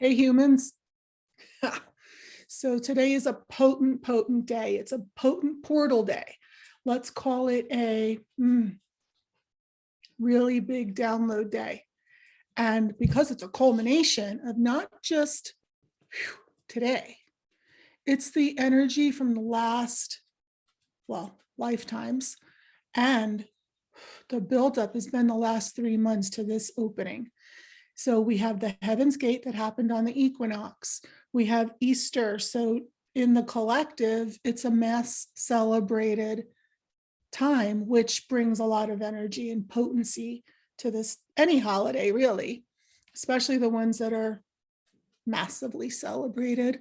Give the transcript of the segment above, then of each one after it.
Hey humans. So today is a potent day. It's a potent portal day. Let's call it a really big download day. And because it's a culmination of not just today, it's the energy from the last, lifetimes. And the buildup has been the last 3 months to this opening. So we have the Heaven's Gate that happened on the equinox. We have Easter. So in the collective, it's a mass celebrated time, which brings a lot of energy and potency to this, any holiday really, especially the ones that are massively celebrated.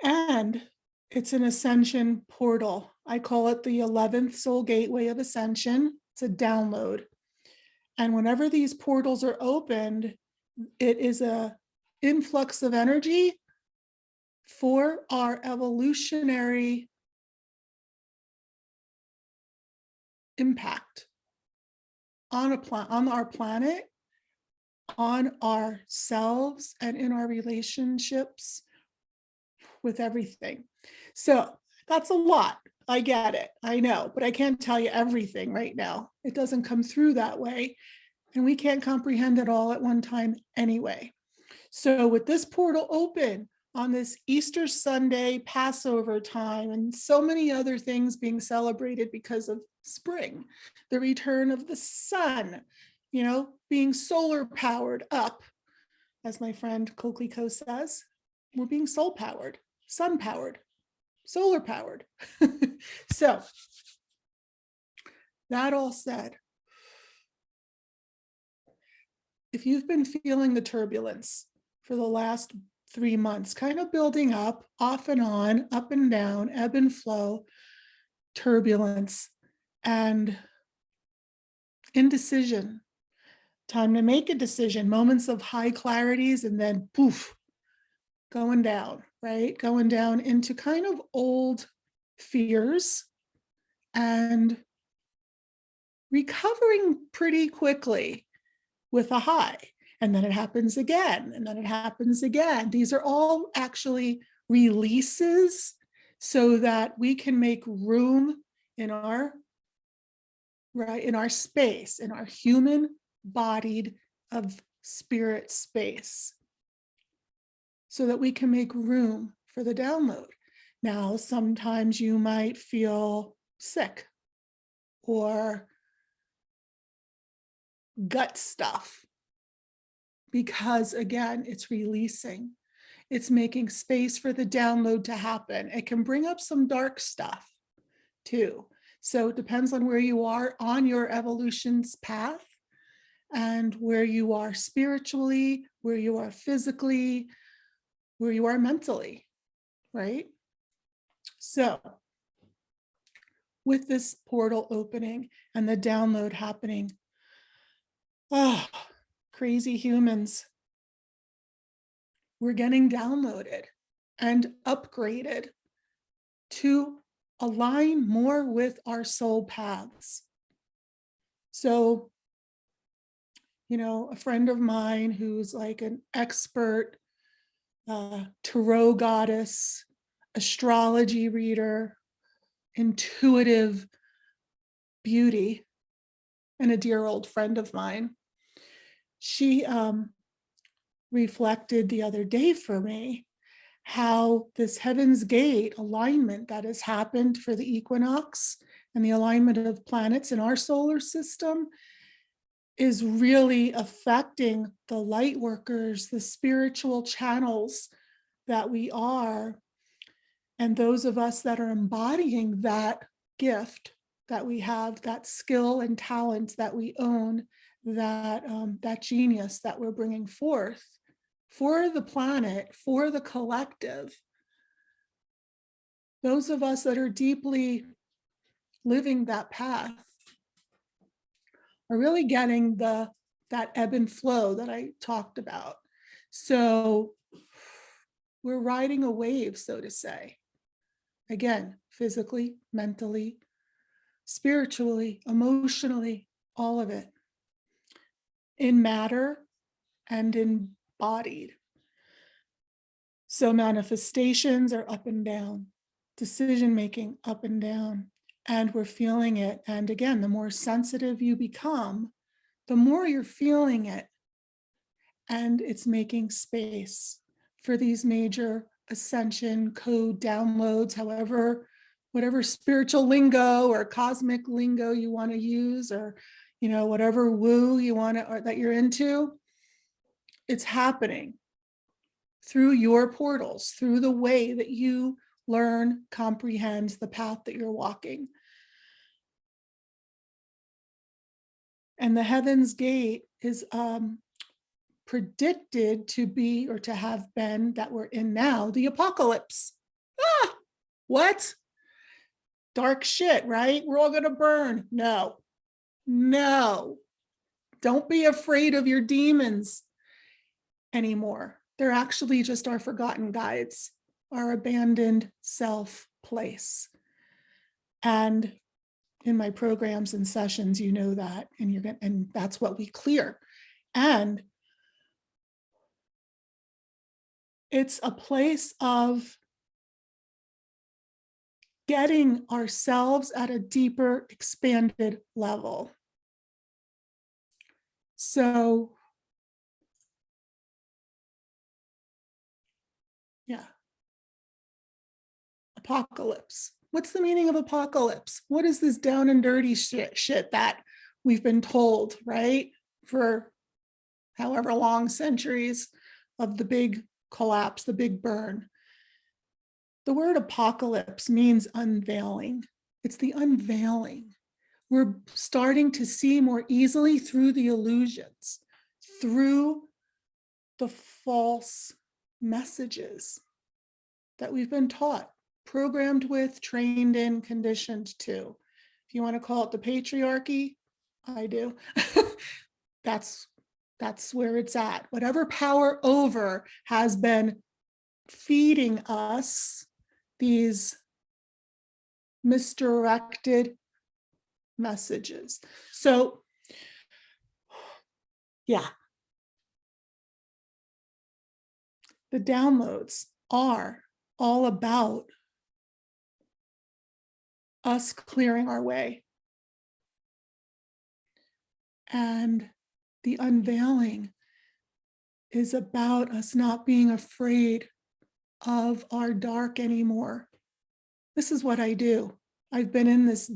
And it's an ascension portal. I call it the 11th soul gateway of ascension. It's a download. And whenever these portals are opened, it is a influx of energy for our evolutionary impact on our planet, on ourselves, and in our relationships with everything. So that's a lot. I get it. I know, but I can't tell you everything right now. It doesn't come through that way. And we can't comprehend it all at one time anyway. So with this portal open on this Easter Sunday, Passover time, and so many other things being celebrated because of spring, the return of the sun, being solar powered up, as my friend Coquelicot says, we're being soul powered, sun powered, solar powered. So that all said, if you've been feeling the turbulence for the last 3 months, kind of building up, off and on, up and down, ebb and flow, turbulence, and indecision, time to make a decision, moments of high clarities, and then poof, going down, right? Going down into kind of old fears and recovering pretty quickly with a high. And then it happens again, and then it happens again. These are all actually releases so that we can make room in our space, in our human bodied of spirit space, so that we can make room for the download. Now, sometimes you might feel sick or gut stuff, because again, it's releasing, it's making space for the download to happen. It can bring up some dark stuff too. So it depends on where you are on your evolution's path and where you are spiritually, where you are physically, where you are mentally, right? So with this portal opening and the download happening, crazy humans, we're getting downloaded and upgraded to align more with our soul paths. So, a friend of mine who's like an expert tarot goddess, astrology reader, intuitive beauty, and a dear old friend of mine, she reflected the other day for me how this Heaven's Gate alignment that has happened for the equinox and the alignment of planets in our solar system is really affecting the light workers, the spiritual channels that we are, and those of us that are embodying that gift that we have, that skill and talent that we own, that genius that we're bringing forth for the planet, for the collective. Those of us that are deeply living that path are really getting that ebb and flow that I talked about. So we're riding a wave, so to say. Again, physically, mentally, spiritually, emotionally, all of it, in matter and embodied. So manifestations are up and down, decision making up and down, and we're feeling it. And again, the more sensitive you become, the more you're feeling it. And it's making space for these major ascension code downloads, however, whatever spiritual lingo or cosmic lingo you want to use, or whatever woo you want to, or that you're into. It's happening through your portals, through the way that you learn, comprehend the path that you're walking. And the Heaven's Gate is predicted to be, or to have been, that we're in now, the apocalypse. What? Dark shit, right? We're all gonna burn. No. Don't be afraid of your demons anymore. They're actually just our forgotten guides, our abandoned self place. And in my programs and sessions, you know that, and that's what we clear. And it's a place of getting ourselves at a deeper, expanded level. So, yeah. Apocalypse. What's the meaning of apocalypse? What is this down and dirty shit that we've been told, right? For however long centuries of the big collapse, the big burn. The word apocalypse means unveiling. It's the unveiling. We're starting to see more easily through the illusions, through the false messages that we've been taught, programmed with, trained in, conditioned to. If you want to call it the patriarchy, I do. That's where it's at. Whatever power over has been feeding us these misdirected messages. So, yeah. The downloads are all about us clearing our way. And the unveiling is about us not being afraid of our dark anymore. This is what I do. I've been in this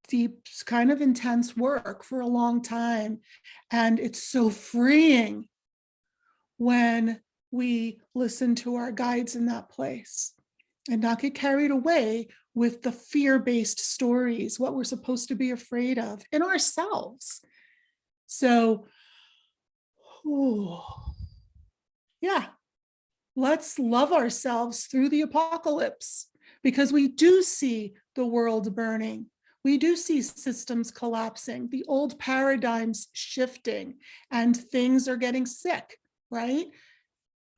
deep, kind of intense work for a long time. And it's so freeing when we listen to our guides in that place and not get carried away with the fear-based stories, what we're supposed to be afraid of in ourselves. So, yeah, let's love ourselves through the apocalypse, because we do see the world burning. We do see systems collapsing, the old paradigms shifting, and things are getting sick, right?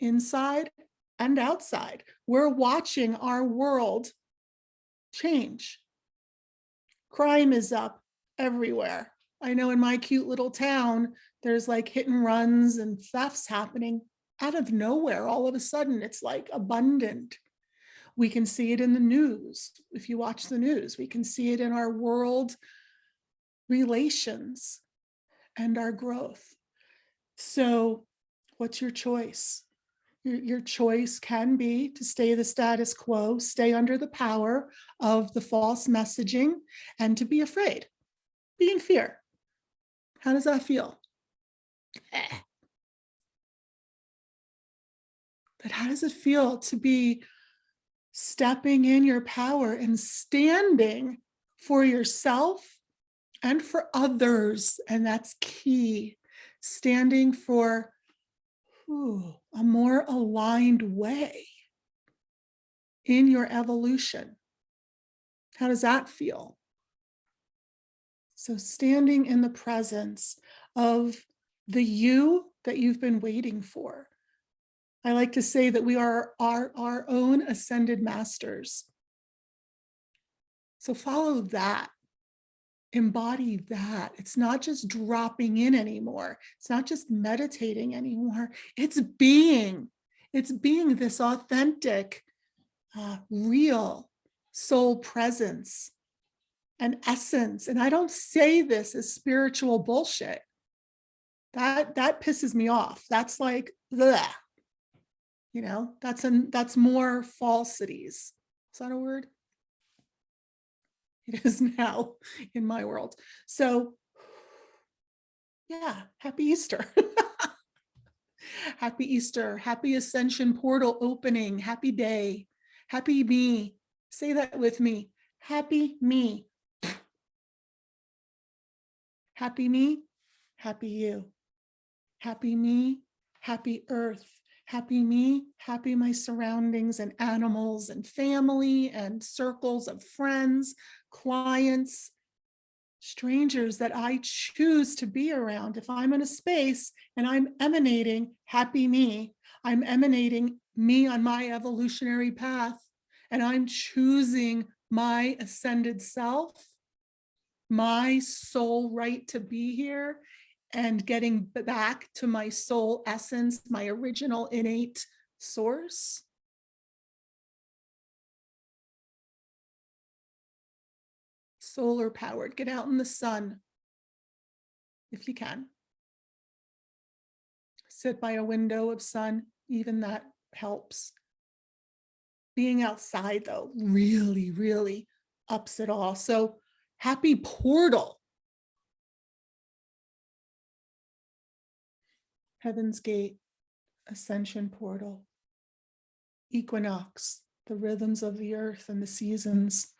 Inside and outside. We're watching our world change. Crime is up everywhere. I know in my cute little town, there's like hit and runs and thefts happening out of nowhere. All of a sudden, it's like abundant. We can see it in the news. If you watch the news, we can see it in our world relations and our growth. So, what's your choice? Your choice can be to stay the status quo, stay under the power of the false messaging, and to be afraid, be in fear. How does that feel? But how does it feel to be stepping in your power and standing for yourself and for others? And that's key. Standing for a more aligned way in your evolution. How does that feel? So standing in the presence of the you that you've been waiting for. I like to say that we are our own ascended masters. So follow that. Embody that. It's not just dropping in anymore. It's not just meditating anymore. It's being. It's being this authentic, real soul presence and essence. And I don't say this as spiritual bullshit. That pisses me off. That's like, bleh, that's more falsities. Is that a word? It is now in my world. So yeah, happy Easter. Happy Easter, happy Ascension portal opening, happy day, happy me. Say that with me. Happy me. Happy me, happy you. Happy me, happy earth. Happy me, happy my surroundings and animals and family and circles of friends, clients, strangers that I choose to be around. If I'm in a space and I'm emanating happy me, I'm emanating me on my evolutionary path, and I'm choosing my ascended self, my soul right to be here, and getting back to my soul essence, my original innate source. Solar powered. Get out in the sun if you can. Sit by a window of sun, even that helps. Being outside, though, really, really ups it all. So happy portal. Heaven's Gate, Ascension portal. Equinox, the rhythms of the earth and the seasons.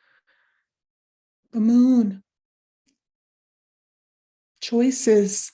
The moon. Choices.